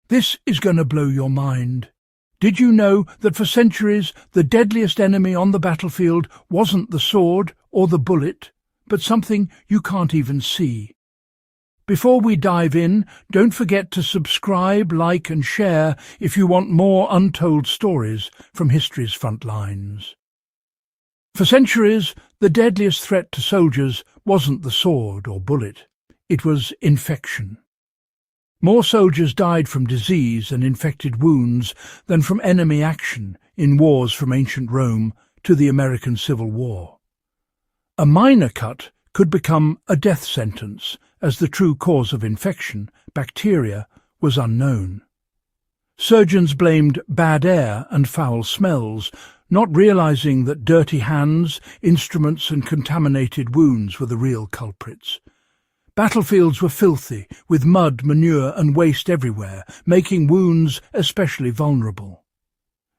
This is going to blow your mind. Did you know that for centuries the deadliest enemy on the battlefield wasn't the sword or the bullet, but something you can't even see? Before we dive in, don't forget to subscribe, like and share if you want more untold stories from history's front lines. For centuries, the deadliest threat to soldiers wasn't the sword or bullet. It was infection. More soldiers died from disease and infected wounds than from enemy action in wars from ancient Rome to the American Civil War. A minor cut could become a death sentence, as the true cause of infection, bacteria, was unknown. Surgeons blamed bad air and foul smells, not realizing that dirty hands, instruments and contaminated wounds were the real culprits. Battlefields were filthy, with mud, manure and waste everywhere, making wounds especially vulnerable.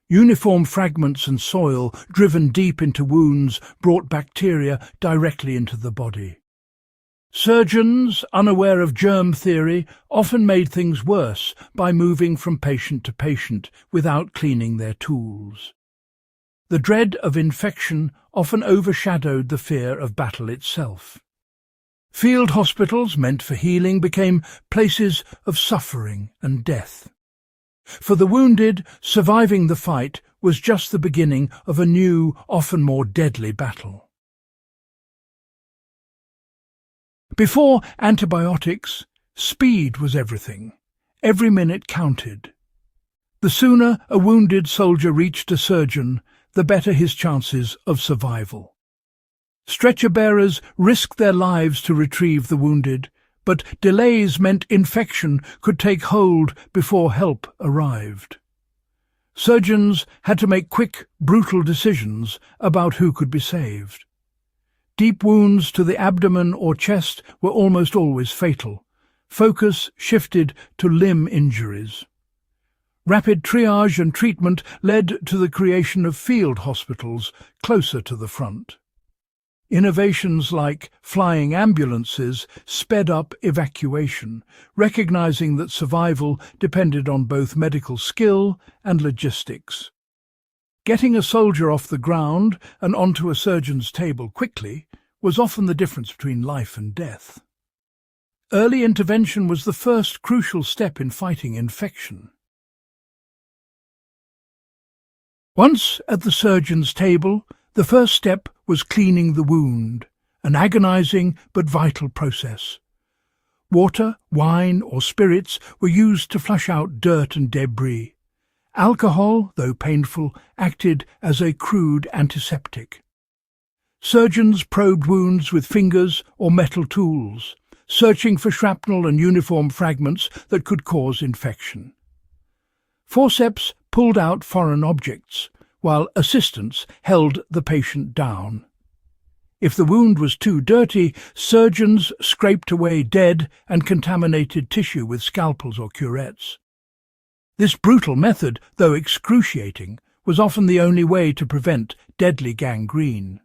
Uniform fragments and soil driven deep into wounds brought bacteria directly into the body. Surgeons, unaware of germ theory, often made things worse by moving from patient to patient without cleaning their tools. The dread of infection often overshadowed the fear of battle itself. Field hospitals, meant for healing, became places of suffering and death. For the wounded, surviving the fight was just the beginning of a new, often more deadly battle. Before antibiotics, speed was everything. Every minute counted. The sooner a wounded soldier reached a surgeon, the better his chances of survival. Stretcher-bearers risked their lives to retrieve the wounded, but delays meant infection could take hold before help arrived. Surgeons had to make quick, brutal decisions about who could be saved. Deep wounds to the abdomen or chest were almost always fatal. Focus shifted to limb injuries. Rapid triage and treatment led to the creation of field hospitals closer to the front. Innovations like flying ambulances sped up evacuation, recognizing that survival depended on both medical skill and logistics. Getting a soldier off the ground and onto a surgeon's table quickly was often the difference between life and death. Early intervention was the first crucial step in fighting infection. Once at the surgeon's table, the first step was cleaning the wound, an agonizing but vital process. Water, wine or spirits were used to flush out dirt and debris. Alcohol, though painful, acted as a crude antiseptic. Surgeons probed wounds with fingers or metal tools, searching for shrapnel and uniform fragments that could cause infection. Forceps pulled out foreign objects, while assistants held the patient down. If the wound was too dirty, surgeons scraped away dead and contaminated tissue with scalpels or curettes. This brutal method, though excruciating, was often the only way to prevent deadly gangrene.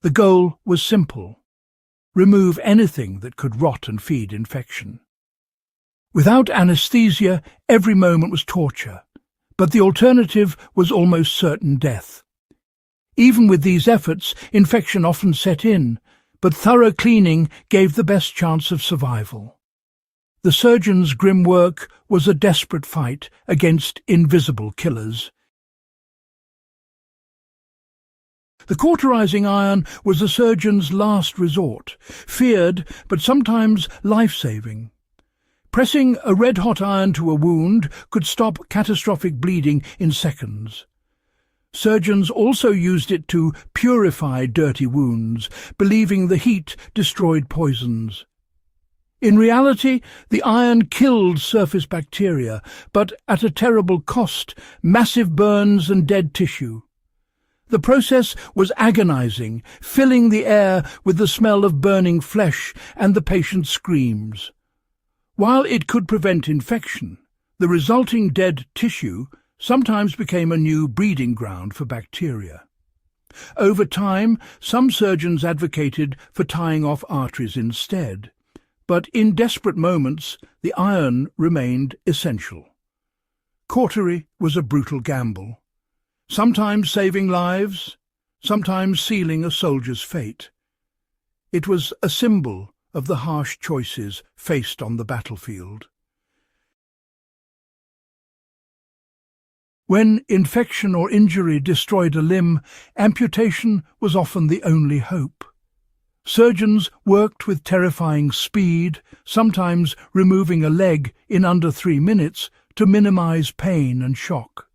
The goal was simple: remove anything that could rot and feed infection. Without anesthesia, every moment was torture, but the alternative was almost certain death. Even with these efforts, infection often set in, but thorough cleaning gave the best chance of survival. The surgeon's grim work was a desperate fight against invisible killers. The cauterizing iron was the surgeon's last resort, feared but sometimes life-saving. Pressing a red-hot iron to a wound could stop catastrophic bleeding in seconds. Surgeons also used it to purify dirty wounds, believing the heat destroyed poisons. In reality, the iron killed surface bacteria, but at a terrible cost: massive burns and dead tissue. The process was agonizing, filling the air with the smell of burning flesh and the patient's screams. While it could prevent infection, the resulting dead tissue sometimes became a new breeding ground for bacteria. Over time, some surgeons advocated for tying off arteries instead, but in desperate moments the iron remained essential. Cautery was a brutal gamble, sometimes saving lives, sometimes sealing a soldier's fate. It was a symbol of the harsh choices faced on the battlefield. When infection or injury destroyed a limb, amputation was often the only hope. Surgeons worked with terrifying speed, sometimes removing a leg in under 3 minutes to minimize pain and shock.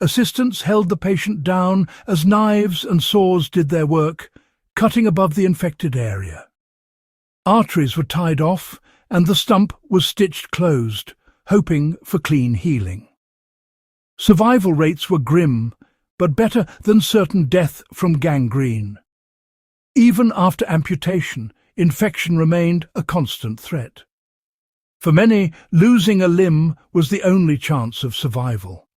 Assistants held the patient down as knives and saws did their work, cutting above the infected area. Arteries were tied off and the stump was stitched closed, hoping for clean healing. Survival rates were grim, but better than certain death from gangrene. Even after amputation, infection remained a constant threat. For many, losing a limb was the only chance of survival,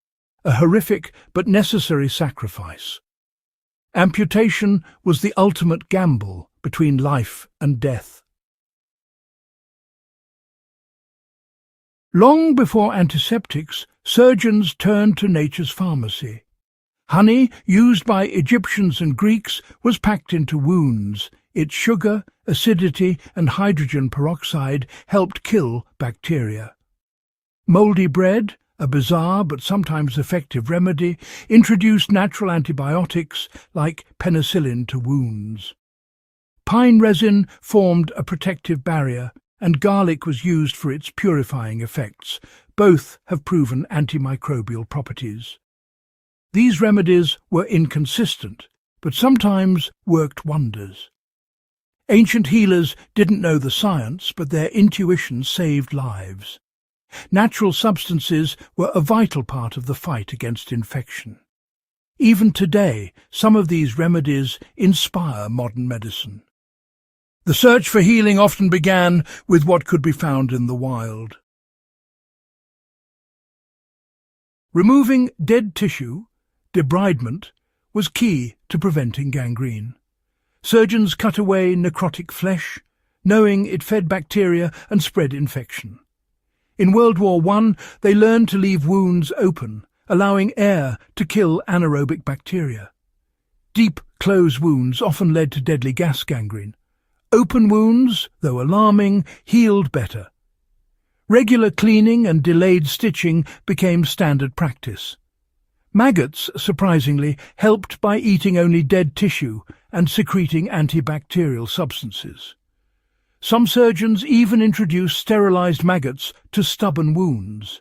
a horrific but necessary sacrifice. Amputation was the ultimate gamble between life and death. Long before antiseptics, surgeons turned to nature's pharmacy. Honey, used by Egyptians and Greeks, was packed into wounds. Its sugar, acidity, and hydrogen peroxide helped kill bacteria. Mouldy bread, a bizarre but sometimes effective remedy, introduced natural antibiotics like penicillin to wounds. Pine resin formed a protective barrier, and garlic was used for its purifying effects. Both have proven antimicrobial properties. These remedies were inconsistent, but sometimes worked wonders. Ancient healers didn't know the science, but their intuition saved lives. Natural substances were a vital part of the fight against infection. Even today, some of these remedies inspire modern medicine. The search for healing often began with what could be found in the wild. Removing dead tissue, debridement, was key to preventing gangrene. Surgeons cut away necrotic flesh, knowing it fed bacteria and spread infection. In World War I, they learned to leave wounds open, allowing air to kill anaerobic bacteria. Deep, closed wounds often led to deadly gas gangrene. Open wounds, though alarming, healed better. Regular cleaning and delayed stitching became standard practice. Maggots, surprisingly, helped by eating only dead tissue and secreting antibacterial substances. Some surgeons even introduced sterilized maggots to stubborn wounds.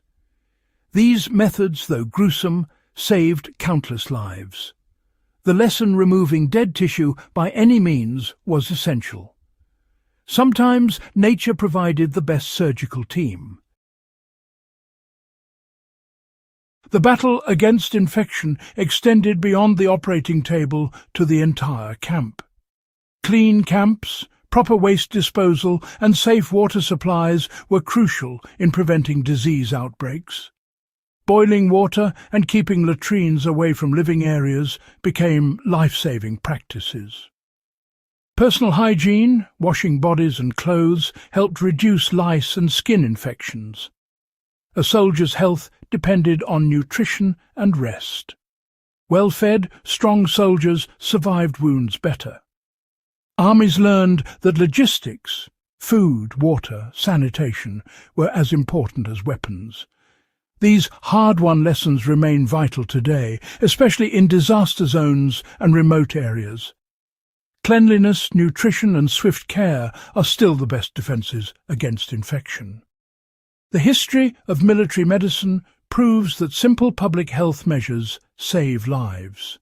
These methods, though gruesome, saved countless lives. The lesson removing dead tissue by any means was essential. Sometimes nature provided the best surgical team. The battle against infection extended beyond the operating table to the entire camp. Clean camps, proper waste disposal, and safe water supplies were crucial in preventing disease outbreaks. Boiling water and keeping latrines away from living areas became life-saving practices. Personal hygiene, washing bodies and clothes, helped reduce lice and skin infections. A soldier's health depended on nutrition and rest. Well-fed, strong soldiers survived wounds better. Armies learned that logistics, food, water, sanitation, were as important as weapons. These hard-won lessons remain vital today, especially in disaster zones and remote areas. Cleanliness, nutrition and swift care are still the best defences against infection. The history of military medicine proves that simple public health measures save lives.